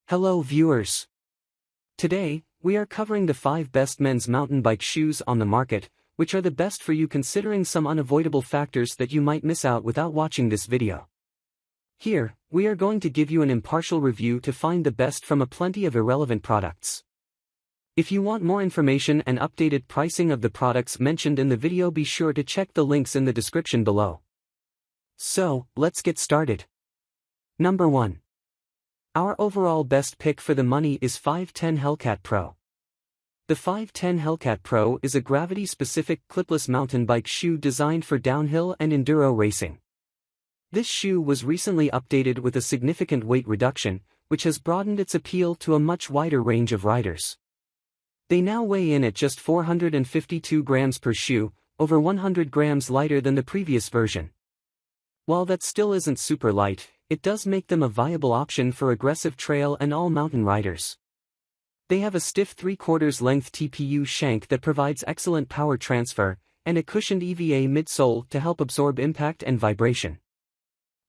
Hello viewers. Today, we are covering the 5 best men's mountain bike shoes on the market, which are the best for you considering some unavoidable factors that you might miss out without watching this video. Here, we are going to give you an impartial review to find the best from a plenty of irrelevant products. If you want more information and updated pricing of the products mentioned in the video, be sure to check the links in the description below. So, let's get started. Number 1. Our overall best pick for the money is 510 Hellcat Pro. The 510 Hellcat Pro is a gravity-specific clipless mountain bike shoe designed for downhill and enduro racing. This shoe was recently updated with a significant weight reduction, which has broadened its appeal to a much wider range of riders. They now weigh in at just 452 grams per shoe, over 100 grams lighter than the previous version. While that still isn't super light, it does make them a viable option for aggressive trail and all-mountain riders. They have a stiff 3/4 length TPU shank that provides excellent power transfer, and a cushioned EVA midsole to help absorb impact and vibration.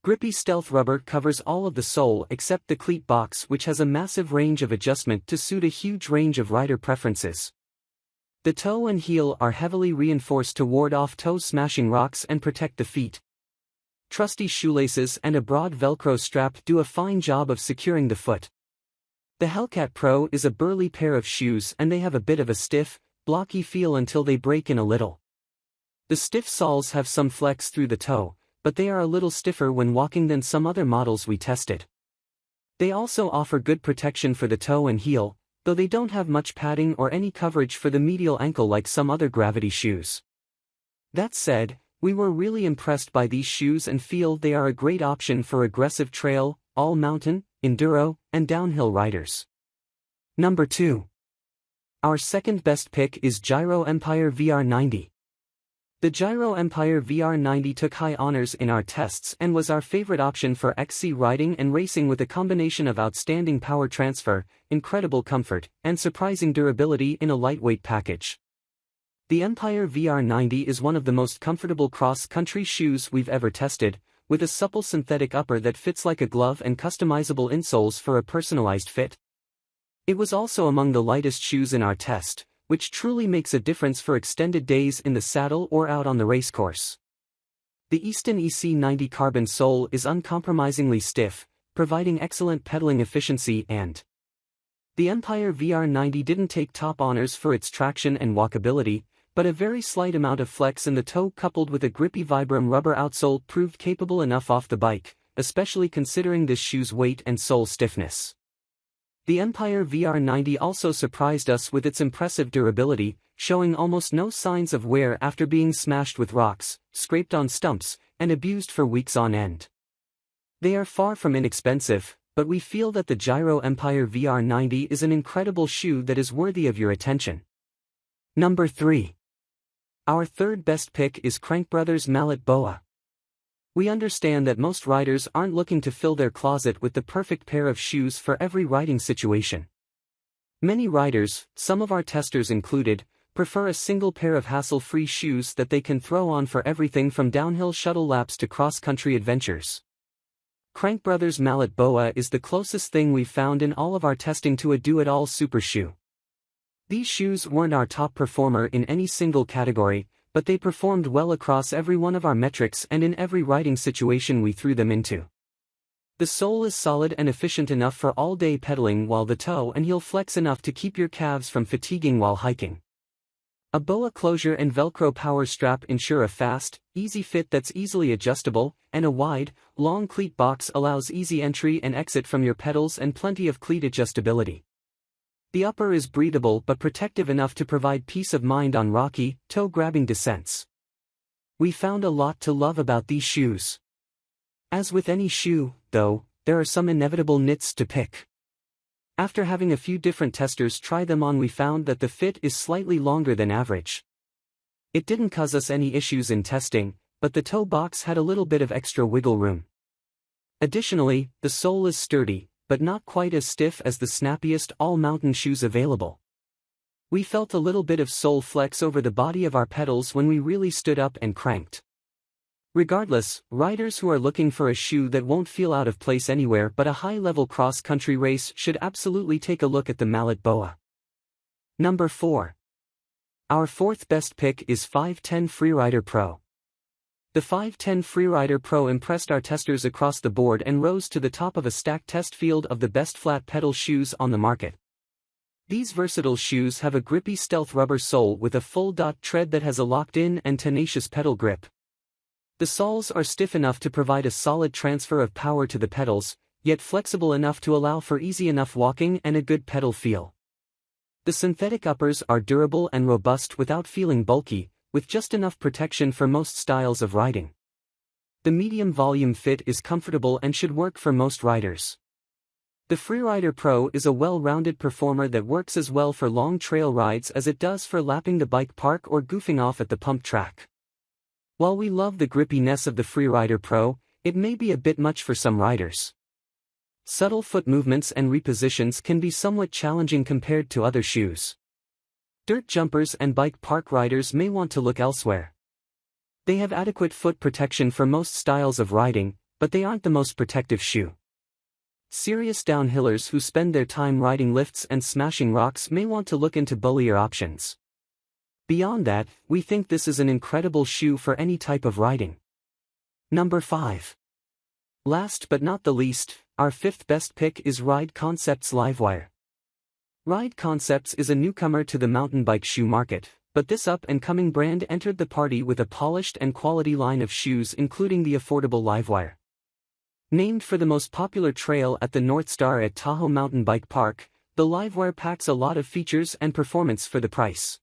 Grippy stealth rubber covers all of the sole except the cleat box, which has a massive range of adjustment to suit a huge range of rider preferences. The toe and heel are heavily reinforced to ward off toe-smashing rocks and protect the feet. Trusty shoelaces and a broad Velcro strap do a fine job of securing the foot. The Hellcat Pro is a burly pair of shoes and they have a bit of a stiff, blocky feel until they break in a little. The stiff soles have some flex through the toe, but they are a little stiffer when walking than some other models we tested. They also offer good protection for the toe and heel, though they don't have much padding or any coverage for the medial ankle like some other gravity shoes. That said, we were really impressed by these shoes and feel they are a great option for aggressive trail, all-mountain, enduro, and downhill riders. Number 2. Our second best pick is Giro Empire VR90. The Giro Empire VR90 took high honors in our tests and was our favorite option for XC riding and racing with a combination of outstanding power transfer, incredible comfort, and surprising durability in a lightweight package. The Empire VR90 is one of the most comfortable cross-country shoes we've ever tested, with a supple synthetic upper that fits like a glove and customizable insoles for a personalized fit. It was also among the lightest shoes in our test, which truly makes a difference for extended days in the saddle or out on the racecourse. The Easton EC90 carbon sole is uncompromisingly stiff, providing excellent pedaling efficiency, and the Empire VR90 didn't take top honors for its traction and walkability, but a very slight amount of flex in the toe coupled with a grippy Vibram rubber outsole proved capable enough off the bike, especially considering this shoe's weight and sole stiffness. The Empire VR90 also surprised us with its impressive durability, showing almost no signs of wear after being smashed with rocks, scraped on stumps, and abused for weeks on end. They are far from inexpensive, but we feel that the Giro Empire VR90 is an incredible shoe that is worthy of your attention. Number 3. Our third best pick is Crankbrothers Mallet Boa. We understand that most riders aren't looking to fill their closet with the perfect pair of shoes for every riding situation. Many riders, some of our testers included, prefer a single pair of hassle-free shoes that they can throw on for everything from downhill shuttle laps to cross-country adventures. Crankbrothers Mallet Boa is the closest thing we've found in all of our testing to a do-it-all super shoe. These shoes weren't our top performer in any single category, but they performed well across every one of our metrics and in every riding situation we threw them into. The sole is solid and efficient enough for all-day pedaling, while the toe and heel flex enough to keep your calves from fatiguing while hiking. A boa closure and Velcro power strap ensure a fast, easy fit that's easily adjustable, and a wide, long cleat box allows easy entry and exit from your pedals and plenty of cleat adjustability. The upper is breathable but protective enough to provide peace of mind on rocky, toe-grabbing descents. We found a lot to love about these shoes. As with any shoe, though, there are some inevitable nits to pick. After having a few different testers try them on, we found that the fit is slightly longer than average. It didn't cause us any issues in testing, but the toe box had a little bit of extra wiggle room. Additionally, the sole is sturdy, but not quite as stiff as the snappiest all-mountain shoes available. We felt a little bit of sole flex over the body of our pedals when we really stood up and cranked. Regardless, riders who are looking for a shoe that won't feel out of place anywhere but a high-level cross-country race should absolutely take a look at the Mallet Boa. Number 4. Our fourth best pick is 510 Freerider Pro. The 510 Freerider Pro impressed our testers across the board and rose to the top of a stacked test field of the best flat pedal shoes on the market. These versatile shoes have a grippy stealth rubber sole with a full dot tread that has a locked-in and tenacious pedal grip. The soles are stiff enough to provide a solid transfer of power to the pedals, yet flexible enough to allow for easy enough walking and a good pedal feel. The synthetic uppers are durable and robust without feeling bulky, with just enough protection for most styles of riding. The medium volume fit is comfortable and should work for most riders. The Freerider Pro is a well-rounded performer that works as well for long trail rides as it does for lapping the bike park or goofing off at the pump track. While we love the grippiness of the Freerider Pro, it may be a bit much for some riders. Subtle foot movements and repositions can be somewhat challenging compared to other shoes. Dirt jumpers and bike park riders may want to look elsewhere. They have adequate foot protection for most styles of riding, but they aren't the most protective shoe. Serious downhillers who spend their time riding lifts and smashing rocks may want to look into bullier options. Beyond that, we think this is an incredible shoe for any type of riding. Number 5. Last but not the least, our fifth best pick is Ride Concepts Livewire. Ride Concepts is a newcomer to the mountain bike shoe market, but this up-and-coming brand entered the party with a polished and quality line of shoes including the affordable Livewire. Named for the most popular trail at the North Star at Tahoe Mountain Bike Park, the Livewire packs a lot of features and performance for the price.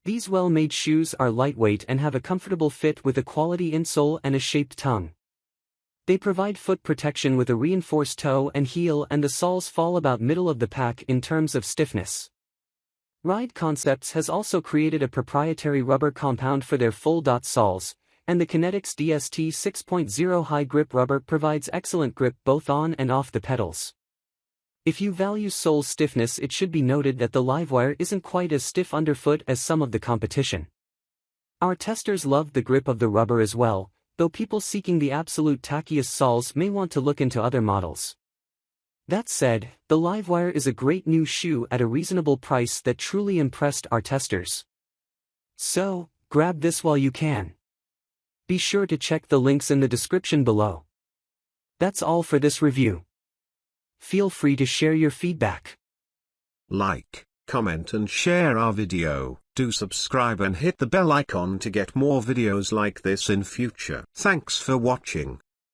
These well-made shoes are lightweight and have a comfortable fit with a quality insole and a shaped tongue. They provide foot protection with a reinforced toe and heel, and the soles fall about middle of the pack in terms of stiffness. Ride Concepts has also created a proprietary rubber compound for their full dot soles, and the Kinetics DST 6.0 high grip rubber provides excellent grip both on and off the pedals. If you value sole stiffness, it should be noted that the Livewire isn't quite as stiff underfoot as some of the competition. Our testers loved the grip of the rubber as well, though people seeking the absolute tackiest soles may want to look into other models. That said, the Livewire is a great new shoe at a reasonable price that truly impressed our testers. So, grab this while you can. Be sure to check the links in the description below. That's all for this review. Feel free to share your feedback. Like, comment and share our video. Do subscribe and hit the bell icon to get more videos like this in future. Thanks for watching.